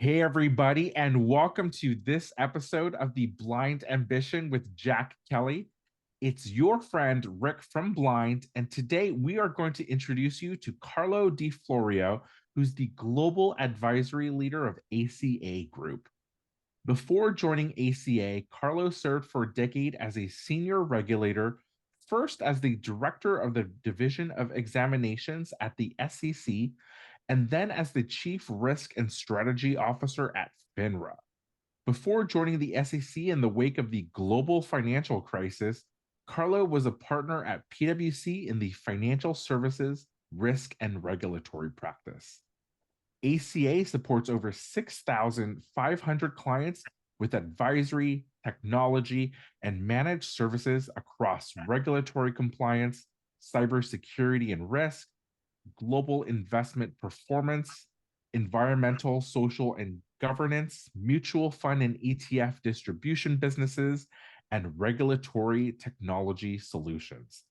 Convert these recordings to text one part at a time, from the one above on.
Hey, everybody, and welcome to this episode of The Blind Ambition with Jack Kelly. It's your friend Rick from Blind, and today we are going to introduce you to Carlo di Florio, who's the global advisory leader of ACA Group. Before joining ACA, Carlo served for a decade as a senior regulator, first as the director of the Division of Examinations at the SEC, and then as the Chief Risk and Strategy Officer at FINRA. Before joining the SEC in the wake of the global financial crisis, Carlo was a partner at PwC in the financial services, risk, and regulatory practice. ACA supports over 6,500 clients with advisory, technology, and managed services across regulatory compliance, cybersecurity and risk, global investment performance, environmental, social, and governance, mutual fund and ETF distribution businesses, and regulatory technology solutions.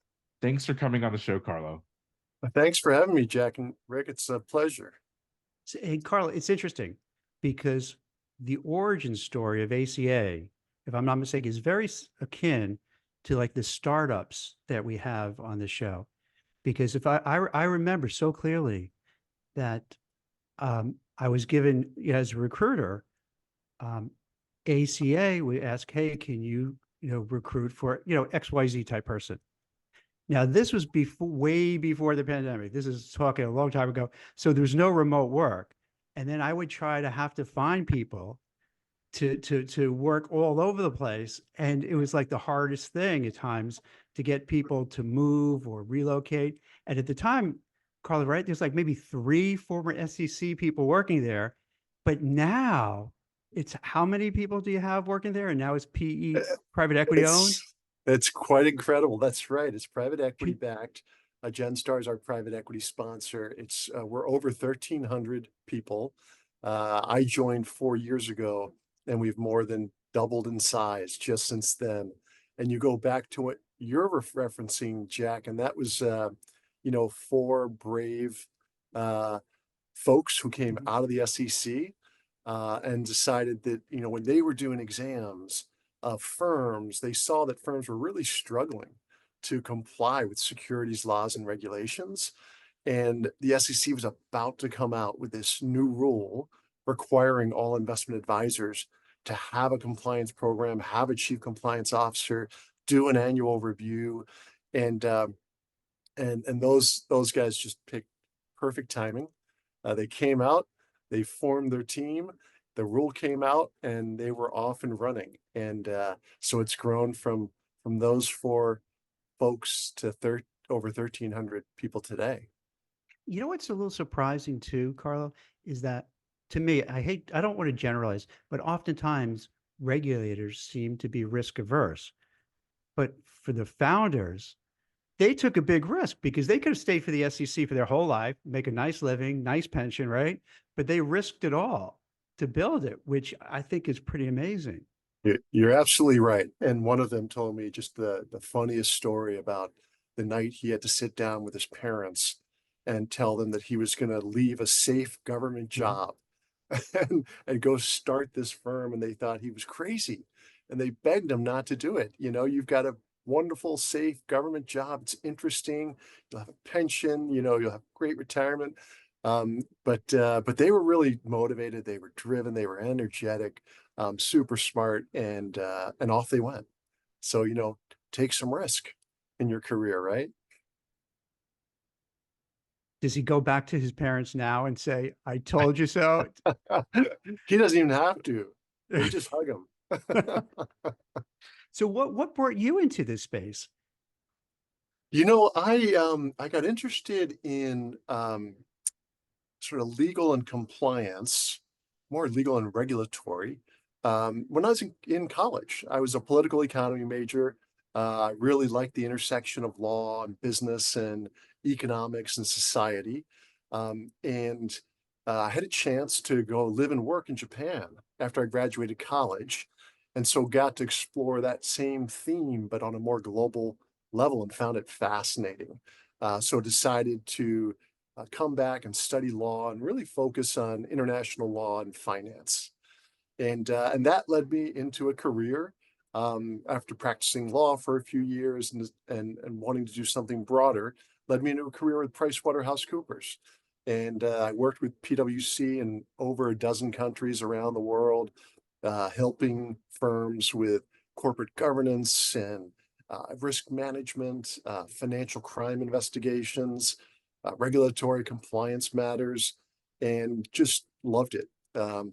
Thanks for coming on the show, Carlo. Thanks for having me, Jack and Rick. It's a pleasure. Hey, Carl, it's interesting because the origin story of ACA, if I'm not mistaken, is very akin to like the startups that we have on the show. Because if I remember so clearly that I was given, as a recruiter, ACA would ask, hey, can you recruit for XYZ type person. Now, this was way before the pandemic. This is talking a long time ago. So there's no remote work. And then I would try to have to find people to work all over the place. And it was like the hardest thing at times to get people to move or relocate. And at the time, Carla, right, there's like maybe 3 former SEC people working there. But now it's how many people do you have working there? And now it's PE, private equity owned? It's quite incredible. That's right. It's private equity backed. GenStar is our private equity sponsor. We're over 1,300 people. I joined 4 years ago, and we've more than doubled in size just since then. And you go back to what you're referencing, Jack, and that was 4 brave folks who came out of the SEC and decided that when they were doing exams of firms, they saw that firms were really struggling to comply with securities laws and regulations. And the SEC was about to come out with this new rule requiring all investment advisors to have a compliance program, have a chief compliance officer, do an annual review. And those guys just picked perfect timing. They came out, they formed their team, the rule came out, and they were off and running. And so it's grown from those 4 folks to over 1,300 people today. You know what's a little surprising too, Carlo, is that to me, I don't want to generalize, but oftentimes regulators seem to be risk averse. But for the founders, they took a big risk because they could have stayed for the SEC for their whole life, make a nice living, nice pension, right? But they risked it all to build it, which I think is pretty amazing. You're absolutely right. And one of them told me just the funniest story about the night he had to sit down with his parents and tell them that he was going to leave a safe government job and go start this firm. And they thought he was crazy. And they begged him not to do it. You've got a wonderful, safe government job. It's interesting. You'll have a pension, you'll have great retirement. But they were really motivated. They were driven. They were energetic, super smart, and off they went. So, take some risk in your career, right? Does he go back to his parents now and say, I told you so? He doesn't even have to. They just hug him. So what brought you into this space? I got interested in sort of legal and compliance, more legal and regulatory. When I was in college, I was a political economy major. I really liked the intersection of law and business and economics and society. And I had a chance to go live and work in Japan after I graduated college. And so got to explore that same theme, but on a more global level, and found it fascinating. So decided to come back and study law and really focus on international law and finance. And that led me into a career after practicing law for a few years and wanting to do something broader, led me into a career with PricewaterhouseCoopers. And I worked with PwC in over a dozen countries around the world, helping firms with corporate governance and risk management, financial crime investigations, regulatory compliance matters, and just loved it.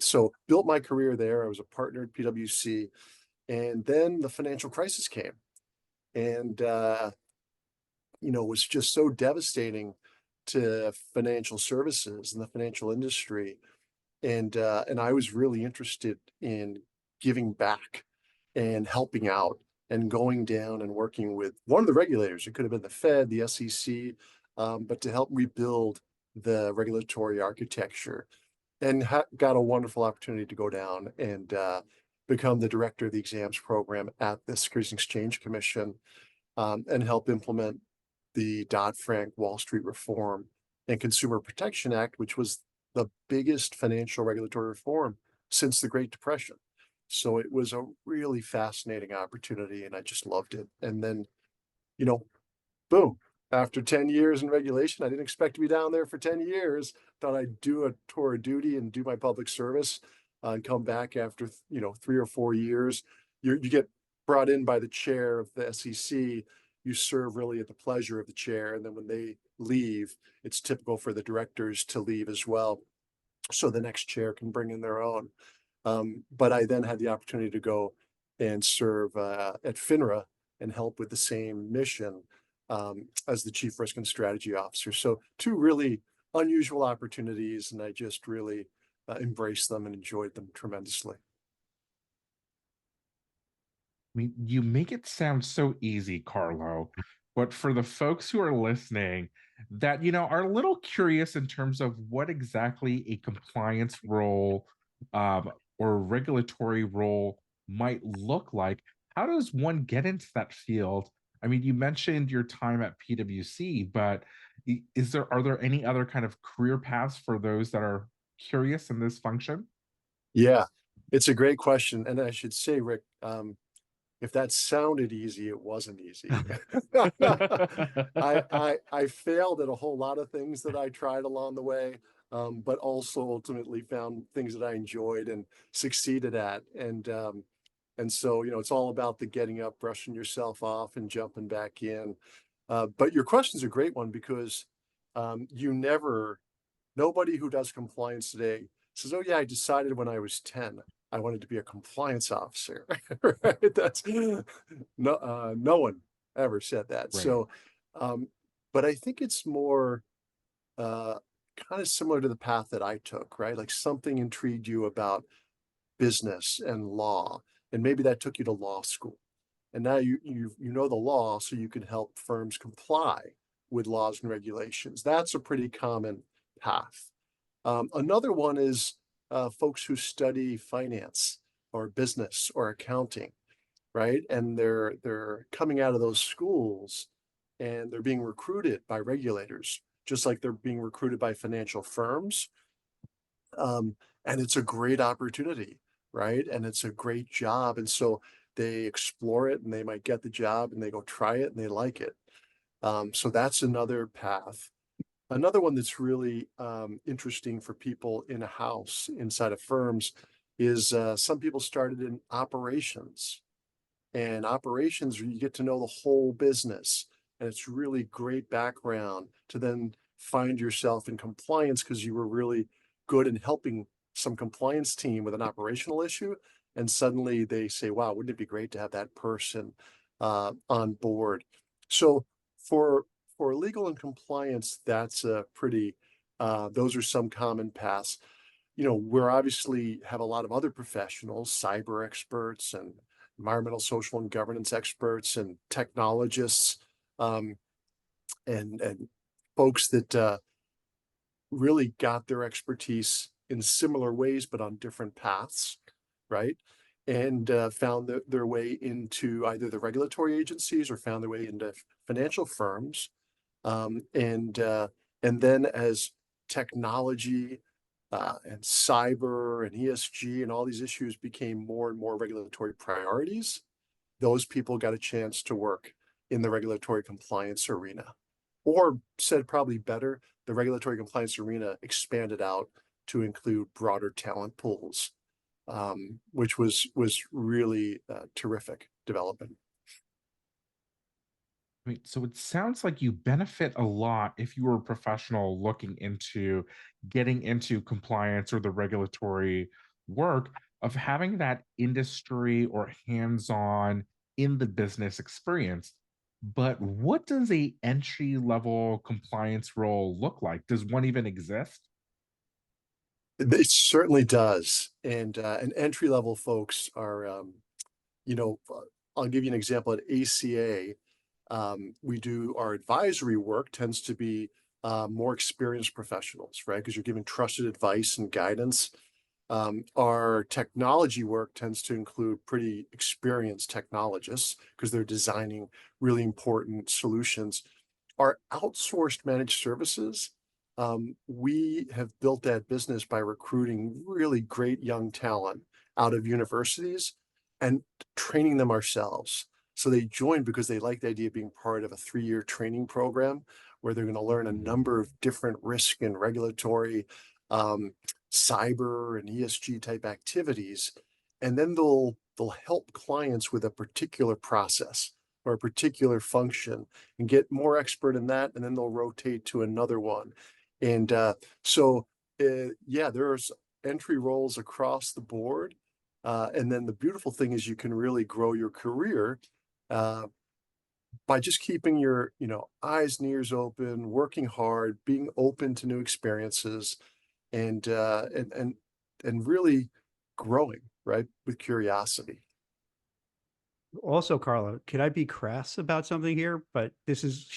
So built my career there. I was a partner at PwC, and then the financial crisis came, and was just so devastating to financial services and the financial industry. And I was really interested in giving back and helping out and going down and working with one of the regulators. It could have been the Fed, the SEC, but to help rebuild the regulatory architecture, and got a wonderful opportunity to go down and become the director of the exams program at the Securities and Exchange Commission, and help implement the Dodd-Frank Wall Street Reform and Consumer Protection Act, which was the biggest financial regulatory reform since the Great Depression. So it was a really fascinating opportunity, and I just loved it. And then, boom, after 10 years in regulation, I didn't expect to be down there for 10 years. Thought I'd do a tour of duty and do my public service, and come back after, 3 or 4 years. You get brought in by the chair of the SEC. You serve really at the pleasure of the chair. And then when they leave, it's typical for the directors to leave as well, so the next chair can bring in their own. But I then had the opportunity to go and serve at FINRA and help with the same mission, as the Chief Risk and Strategy Officer. So 2 really unusual opportunities, and I just really embraced them and enjoyed them tremendously. I mean, you make it sound so easy, Carlo, but for the folks who are listening that, are a little curious in terms of what exactly a compliance role or regulatory role might look like, how does one get into that field? I mean, you mentioned your time at PwC, but are there any other kind of career paths for those that are curious in this function? Yeah, it's a great question. And I should say, Rick, if that sounded easy, it wasn't easy. I failed at a whole lot of things that I tried along the way, but also ultimately found things that I enjoyed and succeeded at. And so, it's all about the getting up, brushing yourself off, and jumping back in. But your question's a great one, because nobody who does compliance today says, "Oh yeah, I decided when I was 10 I wanted to be a compliance officer." Right? That's no one ever said that. Right. So, but I think it's more kind of similar to the path that I took, right? Like something intrigued you about business and law, and maybe that took you to law school. And now you know the law, so you can help firms comply with laws and regulations. That's a pretty common path. Another one is folks who study finance or business or accounting, right? And they're coming out of those schools, and they're being recruited by regulators, just like they're being recruited by financial firms. And it's a great opportunity, right? And it's a great job. And so they explore it, and they might get the job, and they go try it, and they like it. So that's another path. Another one that's really interesting for people in a house inside of firms is some people started in operations. And operations, you get to know the whole business. And it's really great background to then find yourself in compliance, because you were really good in helping some compliance team with an operational issue. And suddenly they say, wow, wouldn't it be great to have that person on board? So for legal and compliance, that's a pretty, those are some common paths. We're obviously have a lot of other professionals, cyber experts and environmental, social, and governance experts and technologists, and folks that really got their expertise in similar ways, but on different paths, right? And found their way into either the regulatory agencies or found their way into financial firms. And And then as technology and cyber and ESG and all these issues became more and more regulatory priorities, those people got a chance to work in the regulatory compliance arena. Or said probably better, the regulatory compliance arena expanded out to include broader talent pools, which was really terrific development. I mean, so it sounds like you benefit a lot if you were a professional looking into getting into compliance or the regulatory work of having that industry or hands-on in the business experience. But what does a entry level compliance role look like? Does one even exist? It certainly does, and entry level folks are, you know, I'll give you an example at ACA. We do our advisory work tends to be more experienced professionals, right? Because you're giving trusted advice and guidance. Our technology work tends to include pretty experienced technologists because they're designing really important solutions. Our outsourced managed services, we have built that business by recruiting really great young talent out of universities and training them ourselves. So they join because they like the idea of being part of a 3-year training program where they're going to learn a number of different risk and regulatory, cyber and ESG type activities. And then they'll help clients with a particular process or a particular function and get more expert in that, and then they'll rotate to another one. And yeah, there's entry roles across the board. And then the beautiful thing is you can really grow your career by just keeping your, eyes and ears open, working hard, being open to new experiences, and really growing, right, with curiosity. Also, Carlo, could I be crass about something here? But this is,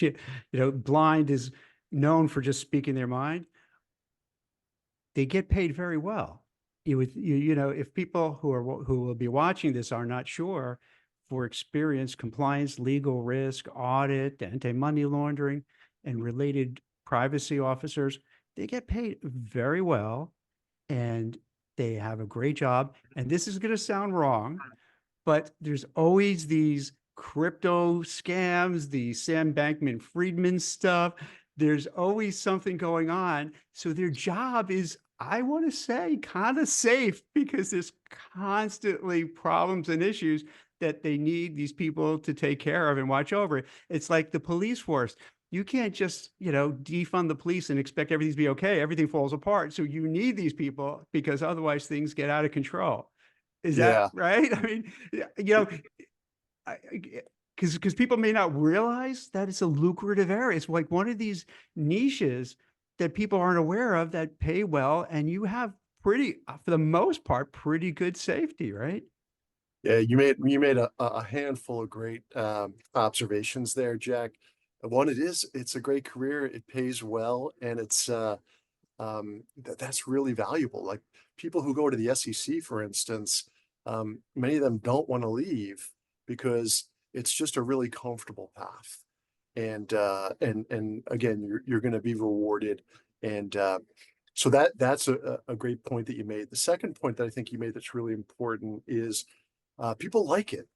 Blind is known for just speaking their mind. They get paid very well. If people who will be watching this are not sure, for experience, compliance, legal risk, audit, anti-money laundering, and related privacy officers, they get paid very well, and they have a great job. And this is going to sound wrong, but there's always these crypto scams, the Sam Bankman-Friedman stuff. There's always something going on. So their job is, I want to say, kind of safe because there's constantly problems and issues that they need these people to take care of and watch over. It's like the police force. You can't just, defund the police and expect everything to be okay. Everything falls apart. So you need these people because otherwise things get out of control. Is that Yeah. right? I mean, because people may not realize that it's a lucrative area. It's like one of these niches that people aren't aware of that pay well, and you have pretty, for the most part, pretty good safety, right? Yeah, you made a handful of great observations there, Jack. One, it's a great career. It pays well, and it's that's really valuable. Like people who go to the SEC, for instance, many of them don't want to leave because it's just a really comfortable path. And again, you're going to be rewarded. And so that's a great point that you made. The second point that I think you made that's really important is people like it,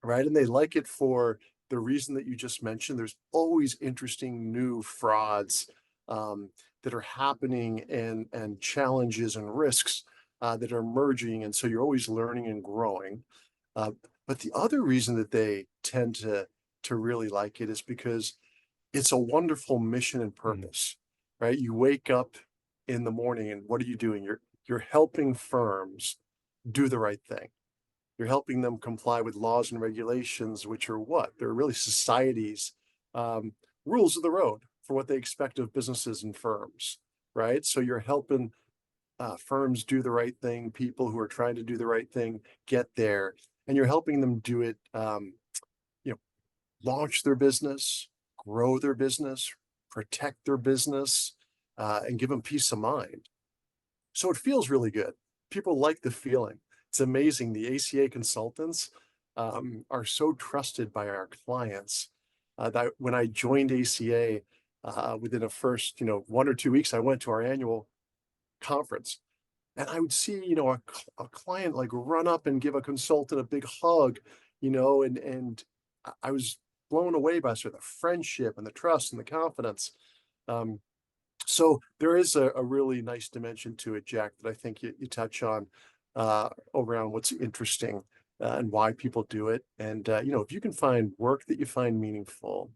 right? And they like it for the reason that you just mentioned. There's always interesting new frauds that are happening, and challenges and risks that are emerging, and so you're always learning and growing. But the other reason that they tend to really like it is because it's a wonderful mission and purpose, right? You wake up in the morning, and what are you doing? You're helping firms do the right thing. You're helping them comply with laws and regulations, which are what? They're really society's rules of the road for what they expect of businesses and firms, right? So you're helping firms do the right thing, people who are trying to do the right thing get there, and you're helping them do it, launch their business, grow their business, protect their business, and give them peace of mind. So it feels really good. People like the feeling. It's amazing. The ACA consultants are so trusted by our clients that when I joined ACA, within the first, 1 or 2 weeks. I went to our annual conference, and I would see, a client like run up and give a consultant a big hug, and I was blown away by sort of the friendship and the trust and the confidence. Um, so there is a really nice dimension to it, Jack, that I think you touch on around what's interesting and why people do it. And if you can find work that you find meaningful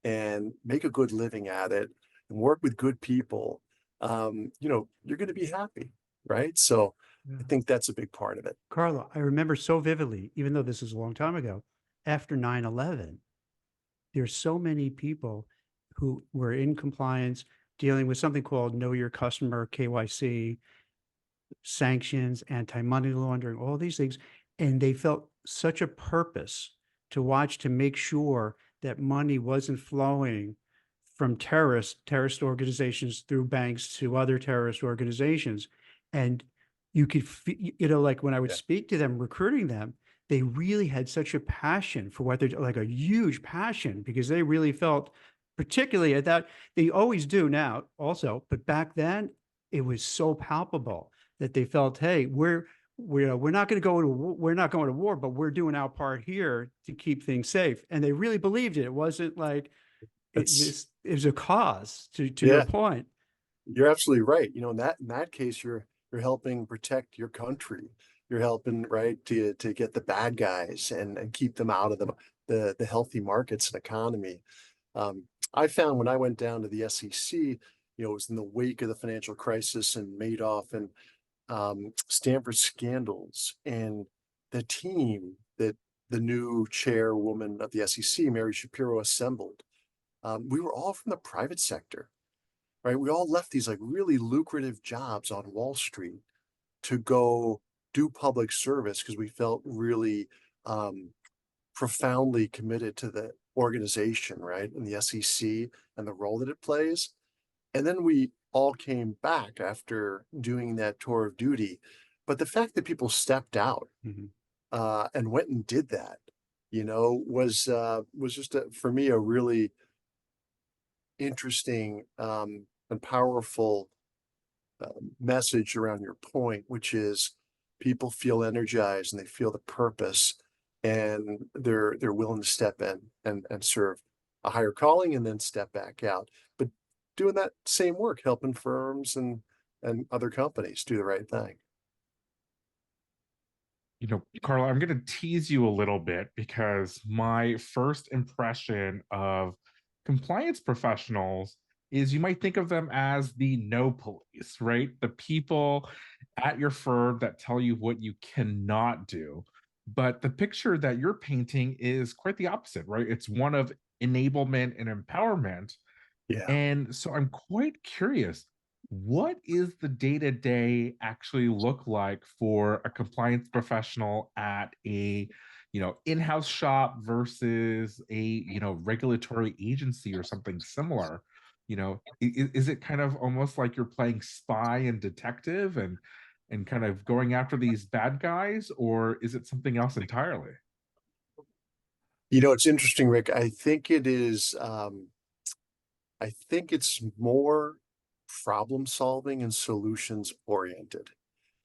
and make a good living at it and work with good people, you're going to be happy, right? So I Yeah. think that's a big part of it. Carlo, I remember so vividly, even though this is a long time ago, after 9/11, there's so many people who were in compliance dealing with something called Know Your Customer, KYC, sanctions, anti-money laundering, all these things. And they felt such a purpose to watch to make sure that money wasn't flowing from terrorist organizations through banks to other terrorist organizations. And you could, like when I would Yeah. speak to them, recruiting them, they really had such a passion for what they're like, a huge passion, because they really felt, particularly at that, they always do now also, but back then it was so palpable that they felt, hey, we're not going to go to we're not going to war, but we're doing our part here to keep things safe. And they really believed it. It wasn't like It's it was a cause, to your yeah, point. you're absolutely right. In that case, you're helping protect your country. You're helping, right, to get the bad guys and keep them out of the healthy markets and economy. Um, I found when I went down to the SEC, it was in the wake of the financial crisis and Madoff and Stanford scandals, and the team that the new chairwoman of the SEC, Mary Shapiro, assembled. We were all from the private sector, right? We all left these like really lucrative jobs on Wall Street to go do public service because we felt really um, profoundly committed to the organization, right? And the SEC and the role that it plays. And then we all came back after doing that tour of duty. But the fact that people stepped out Mhm. and went and did that, was just for me a really interesting and powerful message around your point, which is people feel energized and they feel the purpose, and they're willing to step in and serve a higher calling and then step back out. But doing that same work, helping firms and other companies do the right thing. Carla, I'm going to tease you a little bit because my first impression of compliance professionals is you might think of them as the no police, right? The people at your firm that tell you what you cannot do. But the picture that you're painting is quite the opposite, right? It's one of enablement and empowerment. Yeah. And so I'm quite curious, what is the day-to-day actually look like for a compliance professional at a, in-house shop versus a, regulatory agency or something similar? Is it kind of almost like you're playing spy and detective and kind of going after these bad guys, or is it something else entirely? It's interesting, Rick. I think it's more problem solving and solutions oriented.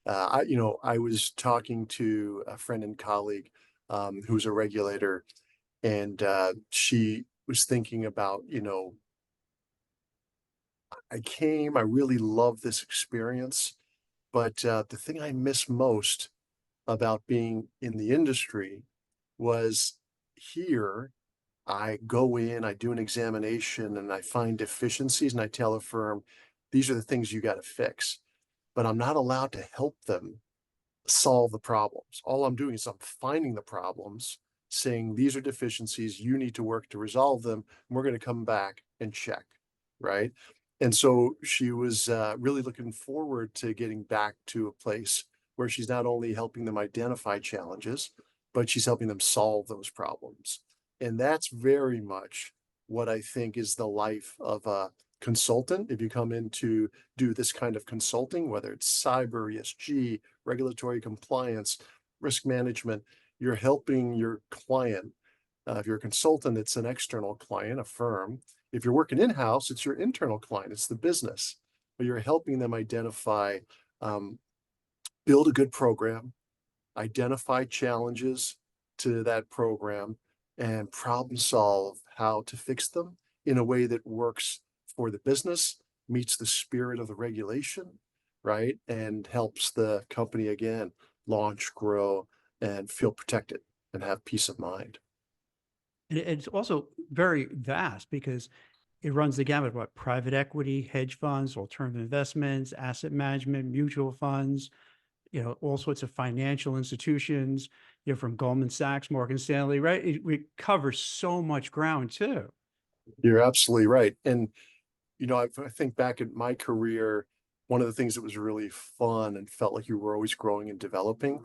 I was talking to a friend and colleague who's a regulator, and she was thinking about, I really love this experience, but the thing I miss most about being in the industry was here. I go in, I do an examination, and I find deficiencies, and I tell a firm, these are the things you got to fix. But I'm not allowed to help them solve the problems. All I'm doing is I'm finding the problems, saying these are deficiencies, you need to work to resolve them, and we're going to come back and check, right? And so she was really looking forward to getting back to a place where she's not only helping them identify challenges, but she's helping them solve those problems. And that's very much what I think is the life of a consultant. If you come in to do this kind of consulting, whether it's cyber, ESG, regulatory compliance, risk management, you're helping your client. If you're a consultant, it's an external client, a firm. If you're working in-house, it's your internal client, it's the business, but you're helping them identify, build a good program, identify challenges to that program, and problem solve how to fix them in a way that works for the business, meets the spirit of the regulation, right? And helps the company again launch, grow, and feel protected and have peace of mind. And it's also very vast because it runs the gamut of what private equity, hedge funds, alternative investments, asset management, mutual funds, all sorts of financial institutions, from Goldman Sachs, Morgan Stanley, right? We cover so much ground too. You're absolutely right. And, I think back at my career, one of the things that was really fun and felt like you were always growing and developing,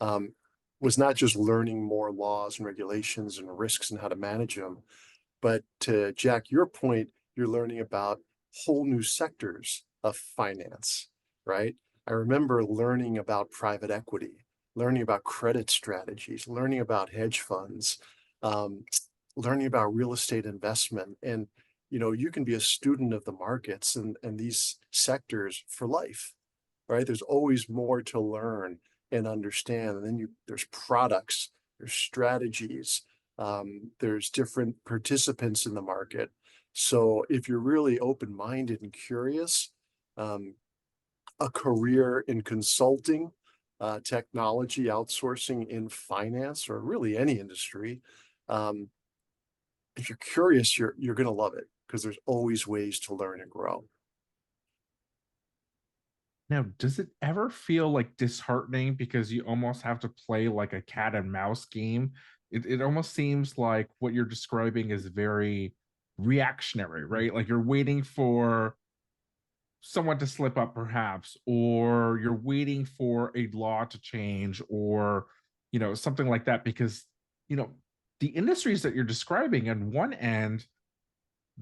um, was not just learning more laws and regulations and risks and how to manage them, but to Jack, your point, you're learning about whole new sectors of finance, right? I remember learning about private equity, learning about credit strategies, learning about hedge funds, um, learning about real estate investment. And, you can be a student of the markets and these sectors for life, right? There's always more to learn and understand. And then there's products, there's strategies, there's different participants in the market. So if you're really open-minded and curious, a career in consulting, technology, outsourcing in finance, or really any industry, if you're curious, you're going to love it because there's always ways to learn and grow. Now, does it ever feel like disheartening because you almost have to play like a cat and mouse game? It almost seems like what you're describing is very reactionary, right? Like you're waiting for someone to slip up, perhaps, or you're waiting for a law to change, or something like that. Because you know the industries that you're describing, on one end,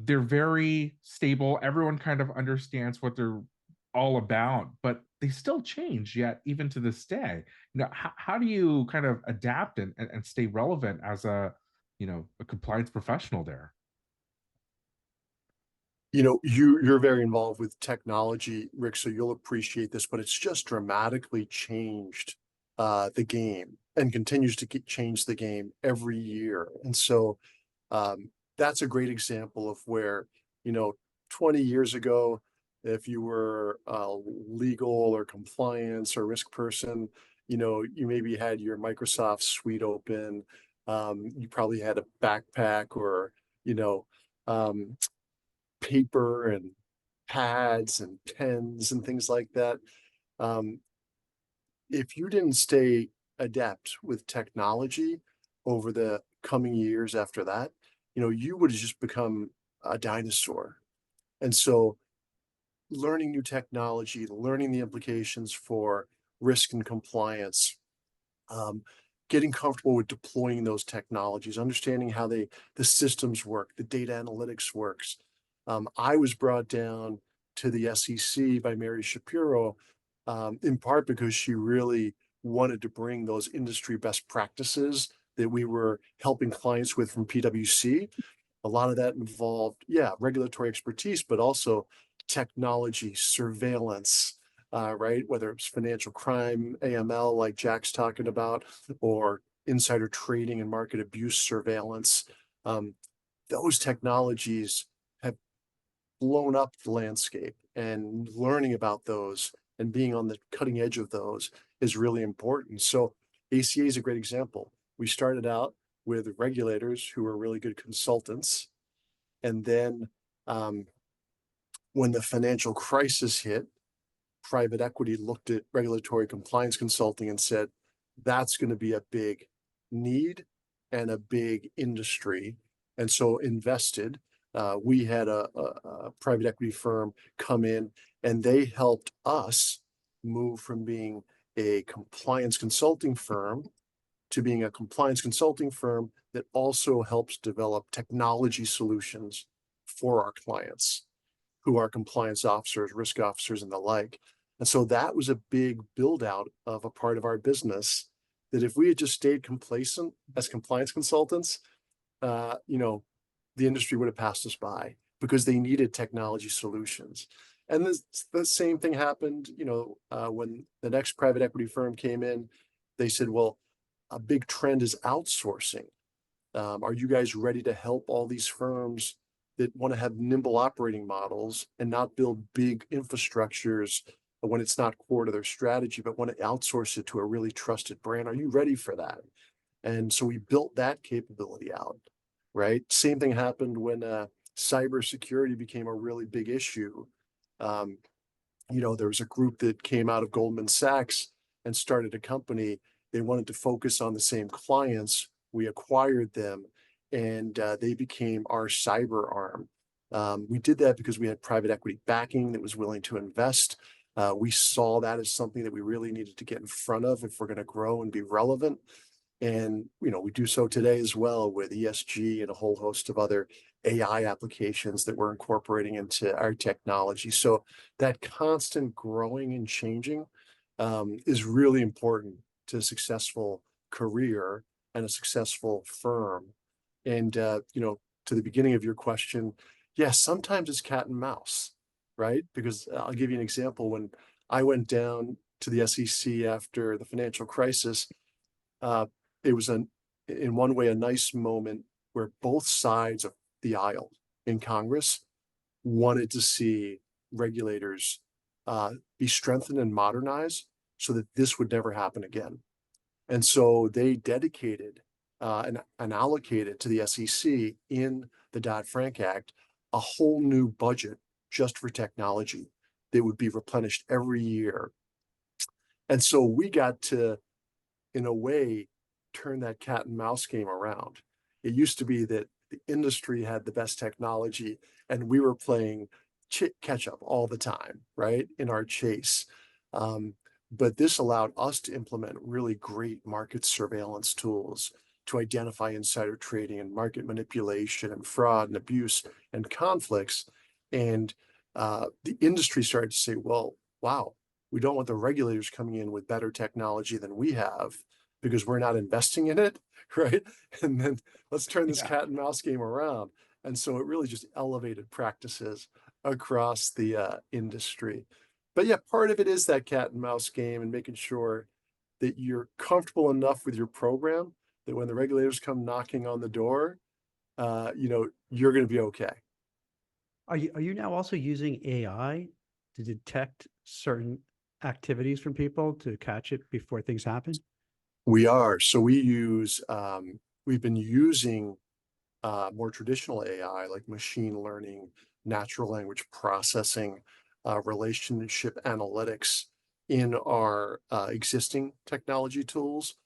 they're very stable. Everyone kind of understands what they're all about, but they still change yet, even to this day. How do you kind of adapt and stay relevant as a compliance professional there? You're very involved with technology, Rick, so you'll appreciate this, but it's just dramatically changed the game and continues to change the game every year. And so that's a great example of where, 20 years ago, if you were legal or compliance or risk person, you maybe had your Microsoft suite open. You probably had a backpack or, um, paper and pads and pens and things like that. Um, if you didn't stay adept with technology over the coming years after that, you would have just become a dinosaur. And so learning new technology, learning the implications for risk and compliance, um, getting comfortable with deploying those technologies, understanding how the systems work, the data analytics works. I was brought down to the SEC by Mary Shapiro, in part because she really wanted to bring those industry best practices that we were helping clients with from PwC. A lot of that involved, regulatory expertise, but also technology, surveillance, right? Whether it's financial crime, AML, like Jack's talking about, or insider trading and market abuse surveillance. Those technologies have blown up the landscape, and learning about those and being on the cutting edge of those is really important. So ACA is a great example. We started out with regulators who were really good consultants. And then when the financial crisis hit, private equity looked at regulatory compliance consulting and said, that's going to be a big need and a big industry. And so invested. We had a private equity firm come in, and they helped us move from being a compliance consulting firm to being a compliance consulting firm that also helps develop technology solutions for our clients, who are compliance officers, risk officers, and the like. And so that was a big build out of a part of our business that if we had just stayed complacent as compliance consultants, the industry would have passed us by. because they needed technology solutions. And the same thing happened, when the next private equity firm came in. They said, well, a big trend is outsourcing. Are you guys ready to help all these firms that want to have nimble operating models and not build big infrastructures when it's not core to their strategy, but want to outsource it to a really trusted brand? Are you ready for that? And so we built that capability out, right? Same thing happened when cybersecurity became a really big issue. There was a group that came out of Goldman Sachs and started a company. They wanted to focus on the same clients. We acquired them, and they became our cyber arm. We did that because we had private equity backing that was willing to invest. We saw that as something that we really needed to get in front of if we're going to grow and be relevant. And, we do so today as well with ESG and a whole host of other AI applications that we're incorporating into our technology. So that constant growing and changing is really important to a successful career and a successful firm. And, to the beginning of your question, yes, sometimes it's cat and mouse, right? Because I'll give you an example. When I went down to the SEC after the financial crisis, it was in one way a nice moment where both sides of the aisle in Congress wanted to see regulators be strengthened and modernized so that this would never happen again. And so they dedicated and allocated to the SEC in the Dodd-Frank Act a whole new budget just for technology that would be replenished every year. And so we got to, in a way, turn that cat and mouse game around. It used to be that the industry had the best technology and we were playing catch up all the time, right, in our chase. But this allowed us to implement really great market surveillance tools to identify insider trading and market manipulation and fraud and abuse and conflicts. And the industry started to say, well, wow, we don't want the regulators coming in with better technology than we have because we're not investing in it, right? And then let's turn this cat and mouse game around. And so it really just elevated practices across the industry. But yeah, part of it is that cat and mouse game and making sure that you're comfortable enough with your program that when the regulators come knocking on the door, you're going to be okay. Are you now also using AI to detect certain activities from people to catch it before things happen? We are. So we've been using more traditional AI like machine learning, natural language processing, relationship analytics in our existing technology tools,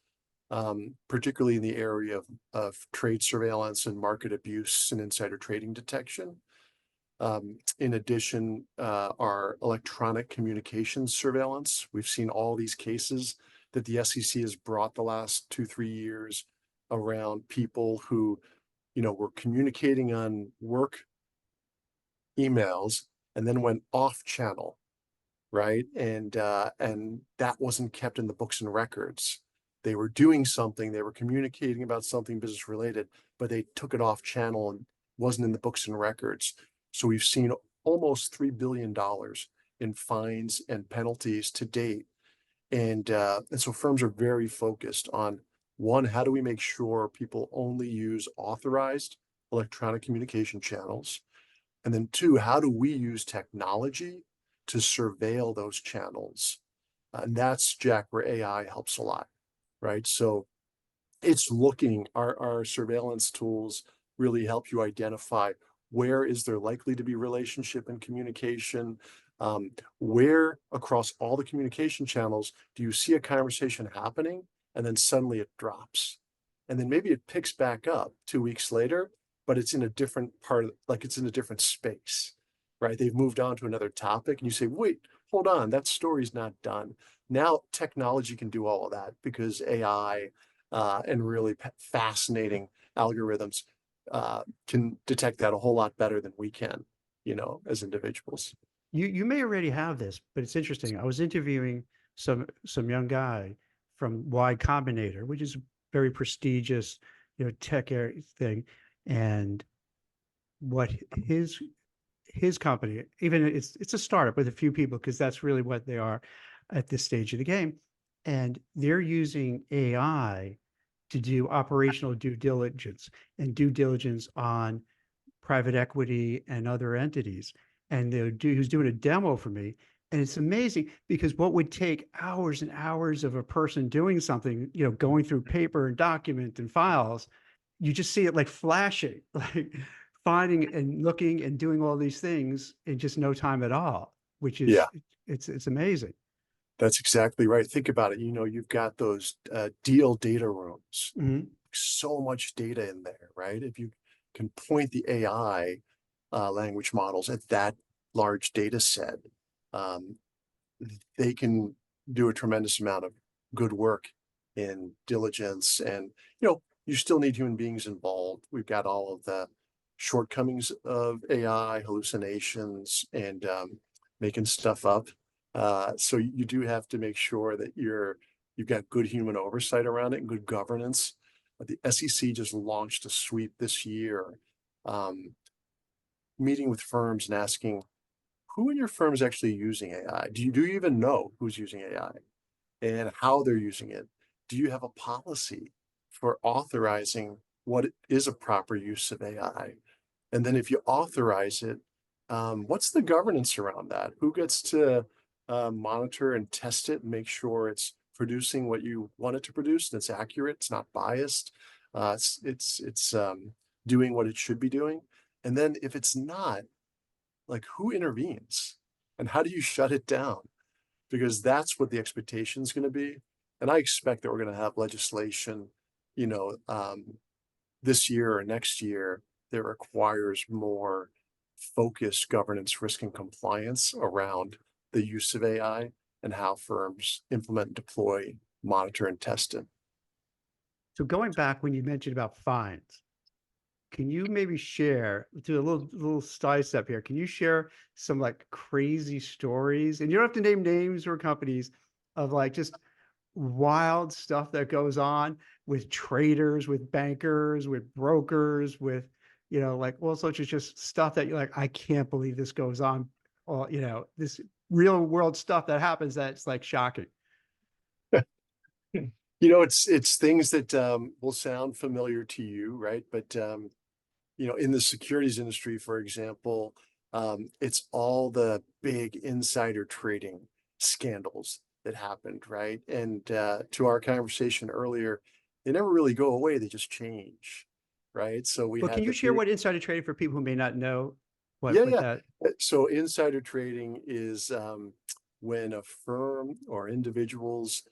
particularly in the area of trade surveillance and market abuse and insider trading detection. In addition, our electronic communications surveillance, we've seen all these cases that the SEC has brought the last 2-3 years around people who, were communicating on work emails and then went off channel, right? And that wasn't kept in the books and records. They were doing something, they were communicating about something business related, but they took it off channel and wasn't in the books and records. So we've seen almost $3 billion in fines and penalties to date. And so firms are very focused on, one, how do we make sure people only use authorized electronic communication channels? And then two, how do we use technology to surveil those channels? And that's, Jack, where AI helps a lot, right? So it's our surveillance tools really help you identify where is there likely to be relationship and communication, where across all the communication channels do you see a conversation happening and then suddenly it drops. And then maybe it picks back up 2 weeks later, but it's in a different it's in a different space, right? They've moved on to another topic and you say, wait, hold on, that story's not done. Now technology can do all of that because AI and really fascinating algorithms can detect that a whole lot better than we can, as individuals. You may already have this, but it's interesting. I was interviewing some young guy from Y Combinator, which is a very prestigious, tech area thing. And what his his company, even it's a startup with a few people, because that's really what they are at this stage of the game. And they're using AI to do operational due diligence and due diligence on private equity and other entities. And he was doing a demo for me. And it's amazing because what would take hours and hours of a person doing something, going through paper and document and files, you just see it like flashing, like finding and looking and doing all these things in just no time at all, which Yeah, is, it's amazing. that's exactly right. Think about it. You've got those deal data rooms, Mhm. so much data in there, right? If you can point the AI language models at that large data set, um, they can do a tremendous amount of good work in diligence. And, you still need human beings involved. We've got all of the shortcomings of AI, hallucinations, and making stuff up. So you do have to make sure that you've got good human oversight around it and good governance. The SEC just launched a sweep this year, um, meeting with firms and asking, who in your firm is actually using AI? Do you even know who's using AI and how they're using it? Do you have a policy for authorizing what is a proper use of AI? And then if you authorize it, what's the governance around that? Who gets to monitor and test it and make sure it's producing what you want it to produce and it's accurate, it's not biased, it's doing what it should be doing? And then if it's not, like, who intervenes and how do you shut it down? Because that's what the expectation is going to be. And I expect that we're going to have legislation, you know, um, this year or next year that requires more focused governance, risk, and compliance around the use of AI and how firms implement, deploy, monitor, and test it. So going back when you mentioned about fines, can you maybe share, do a little side step here? Can you share some like crazy stories? And you don't have to name names or companies, of like just wild stuff that goes on with traders, with bankers, with brokers, with, like all sorts of just stuff that you're like, I can't believe this goes on. Or, this real world stuff that happens that's like shocking. It's things that will sound familiar to you, right? But in the securities industry, for example, it's all the big insider trading scandals that happened, right? And to our conversation earlier, they never really go away; they just change, right? So we But can had you the share big, what insider trading for people who may not know yeah, what yeah. that? So insider trading is when a firm or individuals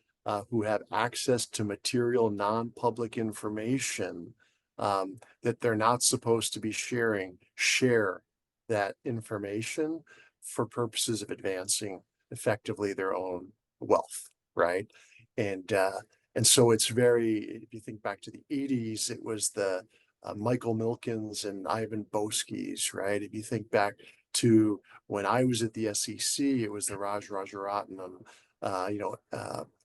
who have access to material non-public information that they're not supposed to be sharing, share that information for purposes of advancing effectively their own wealth, right? And and so it's very, if you think back to the 80s, it was the Michael Milkins and Ivan Boski's, right? If you think back to when I was at the SEC, it was the Rajaratnam,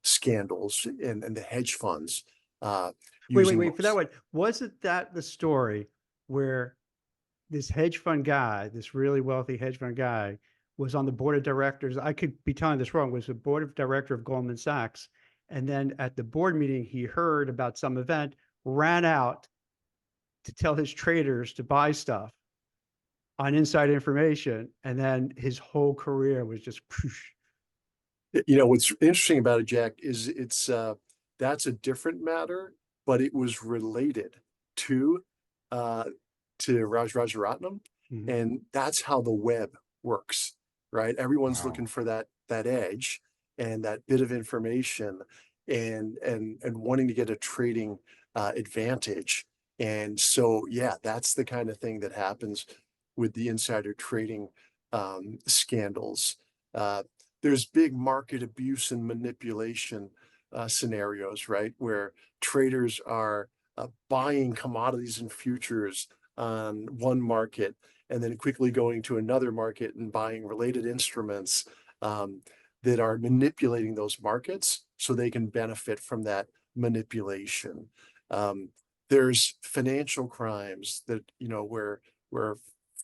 scandals and the hedge funds uh, using. Wait. For that one, wasn't that the story where this hedge fund guy, this really wealthy hedge fund guy, was on the board of directors? I could be telling this wrong. Was the board of director of Goldman Sachs, and then at the board meeting, he heard about some event, ran out to tell his traders to buy stuff on inside information, and then his whole career was just poosh. What's interesting about it, Jack, is it's that's a different matter, but it was related to uh, Rajaratnam, Mhm. and that's how the web works, right? Everyone's Wow. looking for that edge and that bit of information, and wanting to get a trading advantage. And so, yeah, that's the kind of thing that happens with the insider trading scandals. Uh, there's big market abuse and manipulation scenarios, right? Where traders are buying commodities and futures on one market and then quickly going to another market and buying related instruments that are manipulating those markets so they can benefit from that manipulation. Um, there's financial crimes that, where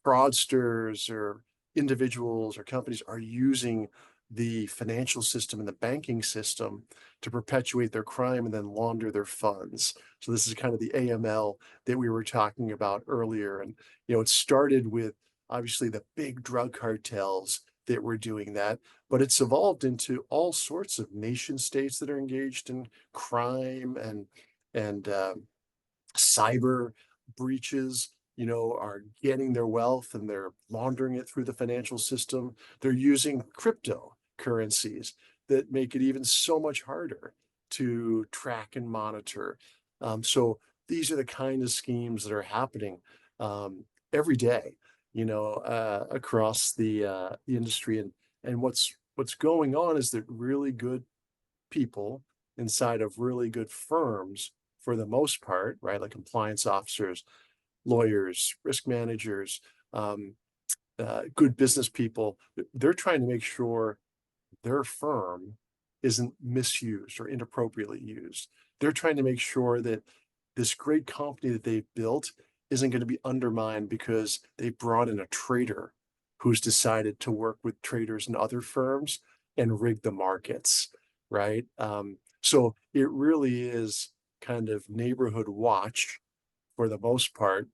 fraudsters or individuals or companies are using the financial system and the banking system to perpetuate their crime and then launder their funds. So this is kind of the AML that we were talking about earlier. And, it started with obviously the big drug cartels that were doing that, but it's evolved into all sorts of nation states that are engaged in crime and cyber breaches, are getting their wealth and they're laundering it through the financial system. They're using cryptocurrencies that make it even so much harder to track and monitor. So these are the kind of schemes that are happening every day, across the industry. And what's going on is that really good people inside of really good firms, for the most part, right, like compliance officers, lawyers, risk managers, good business people, they're trying to make sure their firm isn't misused or inappropriately used. They're trying to make sure that this great company that they've built isn't going to be undermined because they brought in a trader who's decided to work with traders in other firms and rig the markets, right? So it really is kind of neighborhood watch for the most part,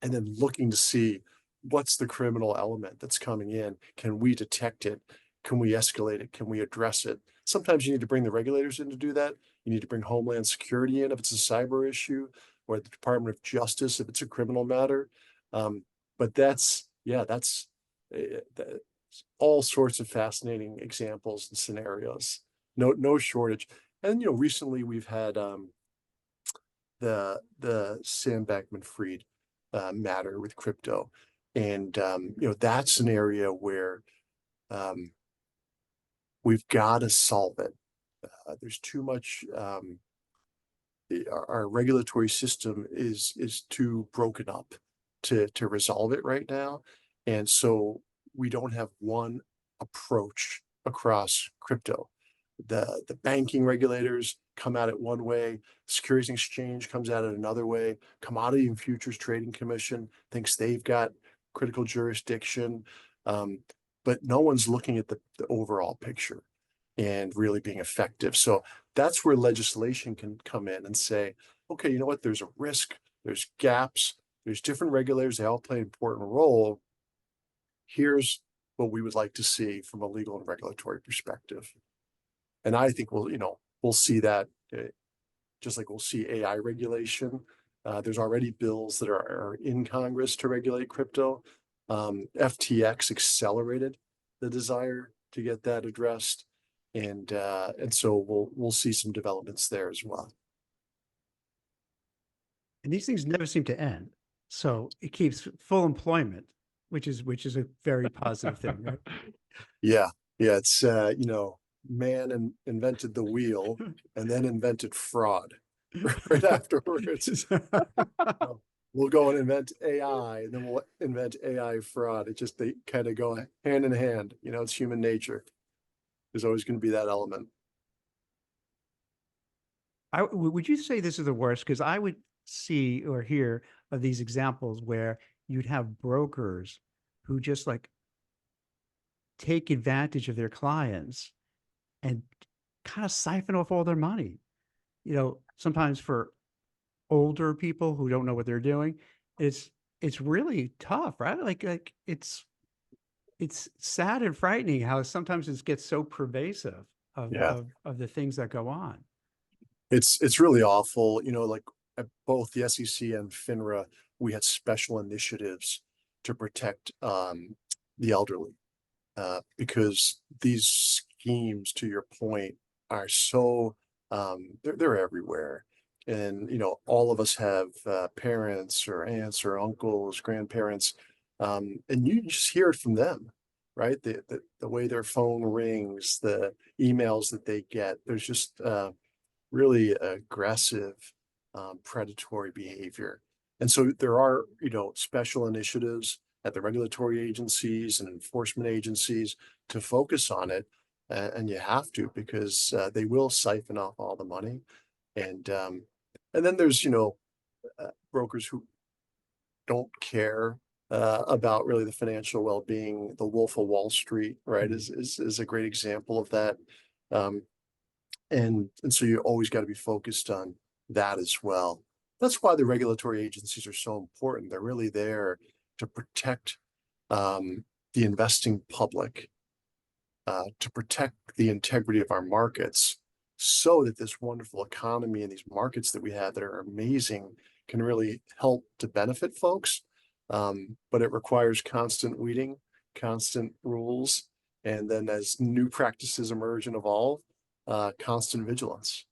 and then looking to see what's the criminal element that's coming in. Can we detect it? Can we escalate it? Can we address it? Sometimes you need to bring the regulators in to do that. You need to bring Homeland Security in if it's a cyber issue, or the Department of Justice if it's a criminal matter. But that's all sorts of fascinating examples and scenarios. No shortage. And recently we've had the Sam Bankman-Fried matter with crypto, and that's an area where we've got to solve it. There's too much. Our regulatory system is too broken up to resolve it right now, and so we don't have one approach across crypto. The banking regulators come at it one way, Securities and Exchange comes at it another way, Commodity and Futures Trading Commission thinks they've got critical jurisdiction, but no one's looking at the overall picture and really being effective. So that's where legislation can come in and say, okay, you know what, there's a risk, there's gaps, there's different regulators, they all play an important role. Here's what we would like to see from a legal and regulatory perspective. And I think we'll see that just like we'll see AI regulation. There's already bills that are in Congress to regulate crypto. FTX accelerated the desire to get that addressed, and so we'll see some developments there as well. And these things never seem to end, so it keeps full employment, which is a very positive thing, right? Yeah, it's man invented the wheel and then invented fraud right afterwards. We'll go and invent AI, and then we'll invent AI fraud. They kind of go hand in hand. It's human nature. There's always going to be that element. Would you say this is the worst? Because I would see or hear of these examples where you'd have brokers who just like take advantage of their clients and kind of siphon off all their money. Sometimes for older people who don't know what they're doing, it's really tough, right? Like it's sad and frightening how sometimes it gets so pervasive of the things that go on. It's really awful. Like at both the SEC and FINRA, we had special initiatives to protect the elderly because these schemes, to your point, are so they're everywhere. And all of us have parents or aunts or uncles, grandparents, and you just hear it from them, right? The way their phone rings, the emails that they get. There's just really aggressive, predatory behavior. And so there are, special initiatives at the regulatory agencies and enforcement agencies to focus on it. And you have to, because they will siphon off all the money. And then there's, brokers who don't care about really the financial well-being. The Wolf of Wall Street, right, is a great example of that. And so you always got to be focused on that as well. That's why the regulatory agencies are so important. They're really there to protect the investing public, to protect the integrity of our markets, so that this wonderful economy and these markets that we have that are amazing can really help to benefit folks. But it requires constant weeding, constant rules, and then as new practices emerge and evolve, constant vigilance.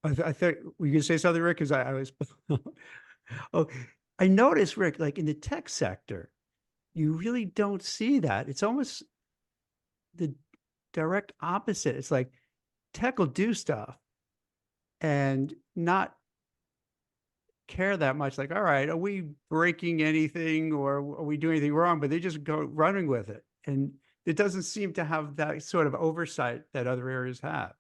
I thought were you gonna say something, Rick? Because I was. Oh, I noticed, Rick, like in the tech sector, you really don't see that. It's almost the direct opposite. It's like tech will do stuff and not care that much. Like, all right, are we breaking anything or are we doing anything wrong? But they just go running with it. And it doesn't seem to have that sort of oversight that other areas have.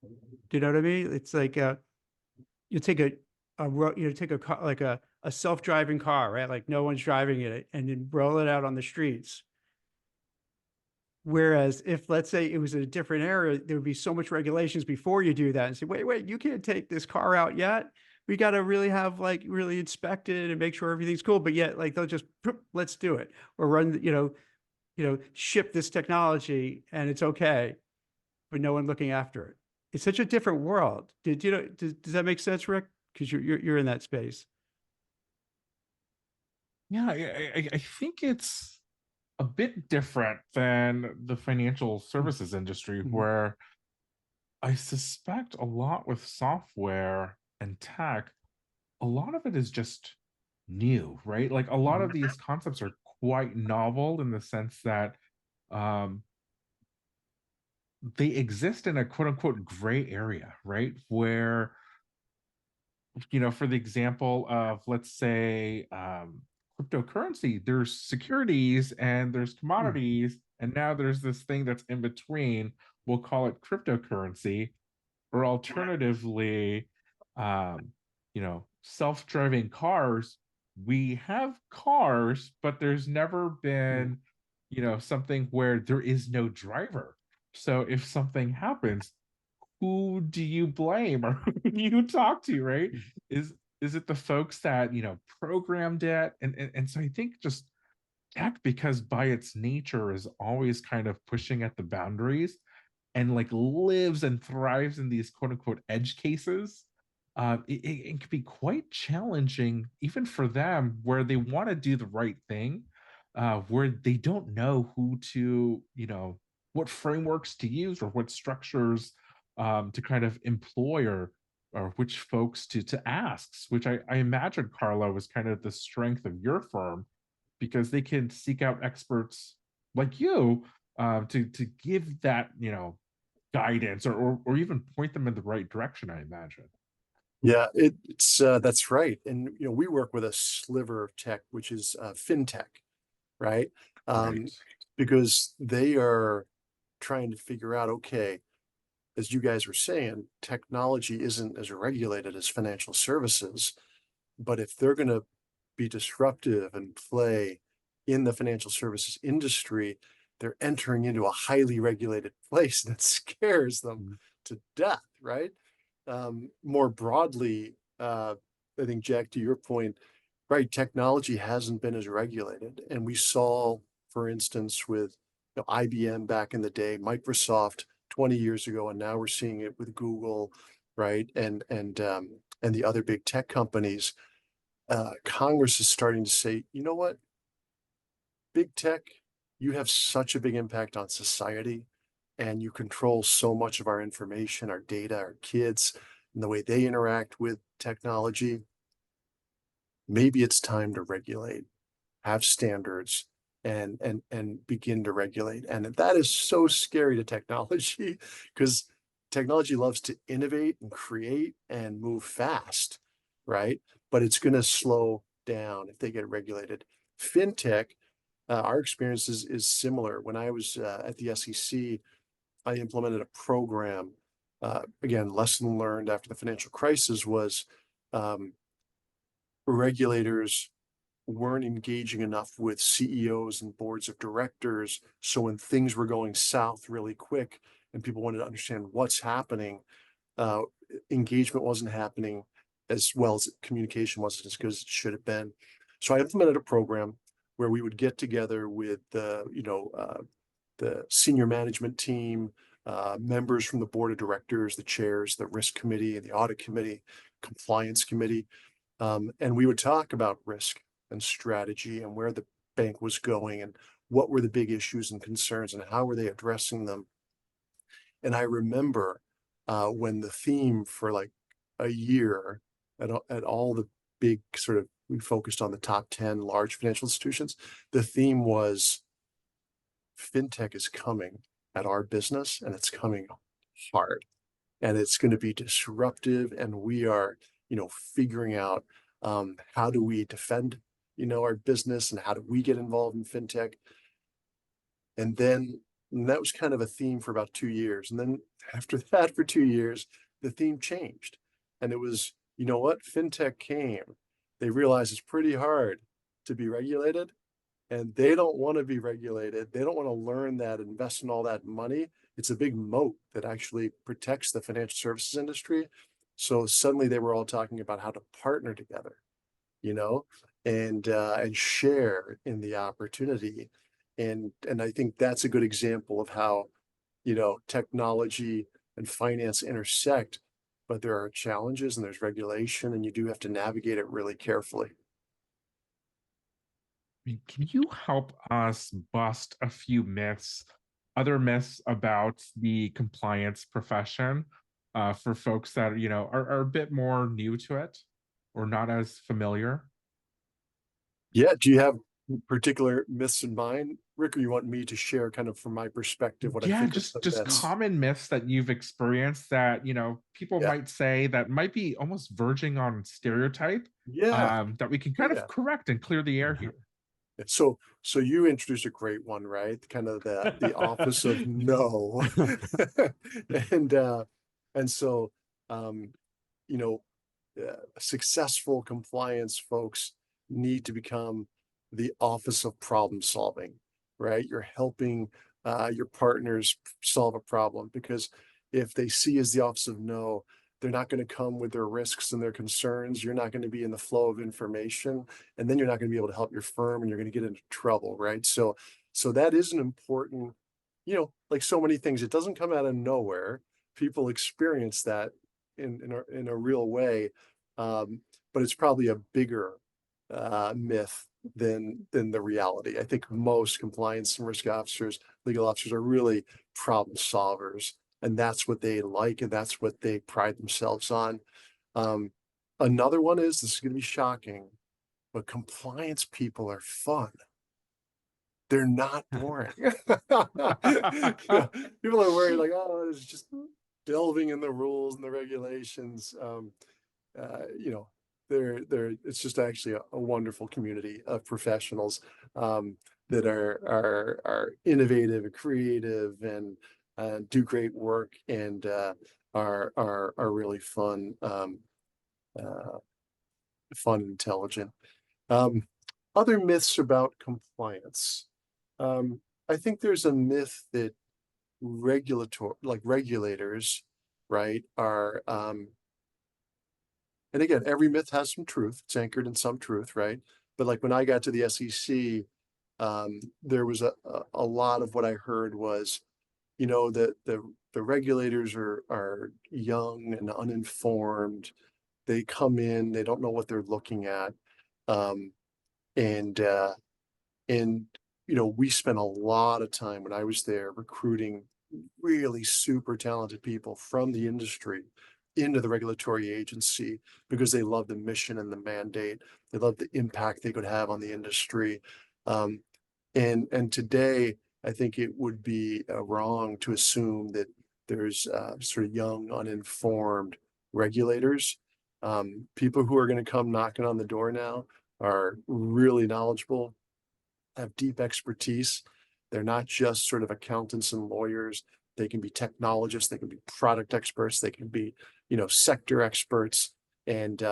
Do you know what I mean? It's like you take take a car, like a self-driving car, right? Like no one's driving it, and then roll it out on the streets. Whereas if, let's say, it was in a different area, there would be so much regulations before you do that and say, wait, you can't take this car out yet. We got to really have like really inspect it and make sure everything's cool. But yet, like they'll just let's do it or run, ship this technology and it's okay, but no one looking after it. It's such a different world. Does that make sense, Rick? Because you're in that space. Yeah, I think it's a bit different than the financial services industry, where I suspect a lot with software and tech, a lot of it is just new, right? Like a lot of these concepts are quite novel in the sense that um, they exist in a quote unquote gray area, right? Where, for the example of, let's say, cryptocurrency, there's securities and there's commodities, and now there's this thing that's in between. We'll call it cryptocurrency, or alternatively, self-driving cars. We have cars, but there's never been, something where there is no driver. So if something happens, who do you blame, or who do you talk to, right? Is it the folks that programmed it? And so I think just tech, because by its nature is always kind of pushing at the boundaries and like lives and thrives in these quote unquote edge cases, it can be quite challenging even for them, where they want to do the right thing, where they don't know who to, what frameworks to use or what structures to kind of employ, or which folks to ask, which I imagine, Carlo, is kind of the strength of your firm, because they can seek out experts like you to give that, guidance, or even point them in the right direction, I imagine. Yeah, it's that's right. And we work with a sliver of tech, which is fintech, right? Right. Because they are trying to figure out, okay, as you guys were saying, technology isn't as regulated as financial services, but if they're going to be disruptive and play in the financial services industry, they're entering into a highly regulated place that scares them to death, right? More broadly, I think, Jack, to your point, right, technology hasn't been as regulated. And we saw, for instance, with IBM back in the day, Microsoft 20 years ago, and now we're seeing it with Google, right? And the other big tech companies. Congress is starting to say, you know what, big tech, you have such a big impact on society, and you control so much of our information, our data, our kids, and the way they interact with technology. Maybe it's time to regulate, have standards, and begin to regulate. And that is so scary to technology, because technology loves to innovate and create and move fast, right? But it's going to slow down if they get regulated. Fintech, our experience is similar. When I was at the SEC, I implemented a program again, lesson learned after the financial crisis was regulators weren't engaging enough with CEOs and boards of directors. So when things were going south really quick and people wanted to understand what's happening, engagement wasn't happening as well as communication wasn't as good as it should have been. So I implemented a program where we would get together with the senior management team, members from the board of directors, the chairs, the risk committee, and the audit committee, compliance committee, and we would talk about risk and strategy and where the bank was going and what were the big issues and concerns and how were they addressing them. And I remember when the theme for like a year at all the big we focused on the top 10 large financial institutions. The theme was fintech is coming at our business and it's coming hard and it's going to be disruptive. And we are, figuring out how do we defend, our business and how do we get involved in fintech? And then that was kind of a theme for about 2 years. And then after that, for 2 years, the theme changed. And it was, you know what? Fintech came. They realized it's pretty hard to be regulated and they don't want to be regulated. They don't want to learn that, invest in all that money. It's a big moat that actually protects the financial services industry. So suddenly they were all talking about how to partner together, and share in the opportunity. And I think that's a good example of how, technology and finance intersect, but there are challenges and there's regulation and you do have to navigate it really carefully. Can you help us bust a few other myths about the compliance profession, for folks that are a bit more new to it or not as familiar? Yeah. Do you have particular myths in mind, Rick, or you want me to share kind of from my perspective what I Yeah, think are just some just myths? common myths that you've experienced that people Yeah. might say that might be almost verging on stereotype, Yeah. that we can kind Yeah. of correct and clear the air here. So you introduced a great one, right? Kind of the office of no. and and so um, you know, successful compliance folks need to become the office of problem solving, right? You're helping your partners solve a problem because if they see as the office of no, they're not going to come with their risks and their concerns. You're not going to be in the flow of information, and then you're not going to be able to help your firm, and you're going to get into trouble, right? So that is an important, like so many things, it doesn't come out of nowhere. People experience that in a real way, but it's probably a bigger myth than the reality. I think most compliance and risk officers, legal officers, are really problem solvers, and that's what they like, and that's what they pride themselves on. Um, Another one is, this is going to be shocking, but compliance people are fun. They're not boring. People are worried like, oh, it's just delving in the rules and the regulations. You know, it's just actually a wonderful community of professionals that are innovative and creative and do great work and are really fun, fun and intelligent. Other myths about compliance. I think there's a myth that regulators, right, are and again, every myth has some truth. It's anchored in some truth, right? But like when I got to the SEC, there was a lot of what I heard was, that the regulators are young and uninformed. They come in, they don't know what they're looking at. Um, and and we spent a lot of time when I was there recruiting really super talented people from the industry into the regulatory agency because they love the mission and the mandate. They love the impact they could have on the industry. Um, and today, I think it would be wrong to assume that there's sort of young, uninformed regulators. People who are going to come knocking on the door now are really knowledgeable, have deep expertise. They're not just sort of accountants and lawyers. They can be technologists, they can be product experts, they can be, sector experts. And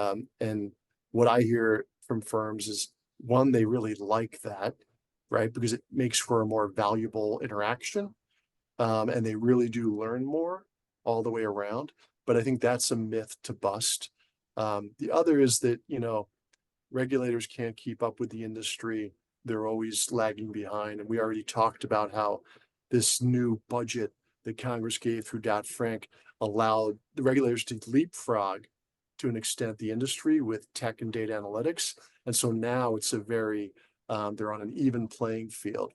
what I hear from firms is, one, they really like that, right? Because it makes for a more valuable interaction. And they really do learn more all the way around. But I think that's a myth to bust. The other is that, regulators can't keep up with the industry. They're always lagging behind. And we already talked about how this new budget that Congress gave through Dodd-Frank allowed the regulators to leapfrog to an extent the industry with tech and data analytics. And so now it's a very, they're on an even playing field.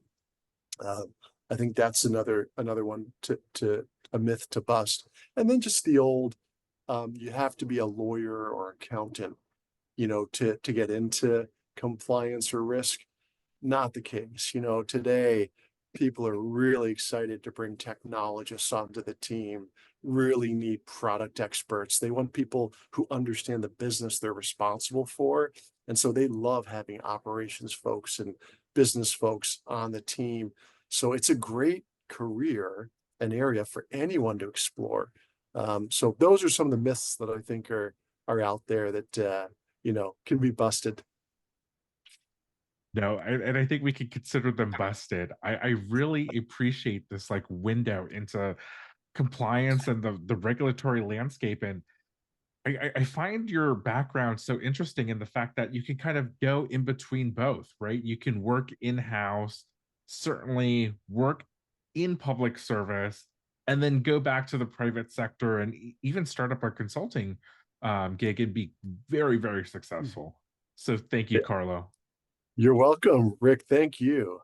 I think that's another one to a myth to bust. And then just the old, you have to be a lawyer or accountant, to get into compliance or risk. Not the case. Today people are really excited to bring technologists onto the team, really need product experts. They want people who understand the business they're responsible for. And so they love having operations folks and business folks on the team. So it's a great career, an area for anyone to explore. So those are some of the myths that I think are out there that, can be busted. No, and I think we could consider them busted. I really appreciate this like window into compliance and the regulatory landscape. And I find your background so interesting in the fact that you can kind of go in between both, right? You can work in-house, certainly work in public service, and then go back to the private sector and even start up a consulting gig and be very, very successful. So thank you, Carlo. You're welcome, Rick. Thank you.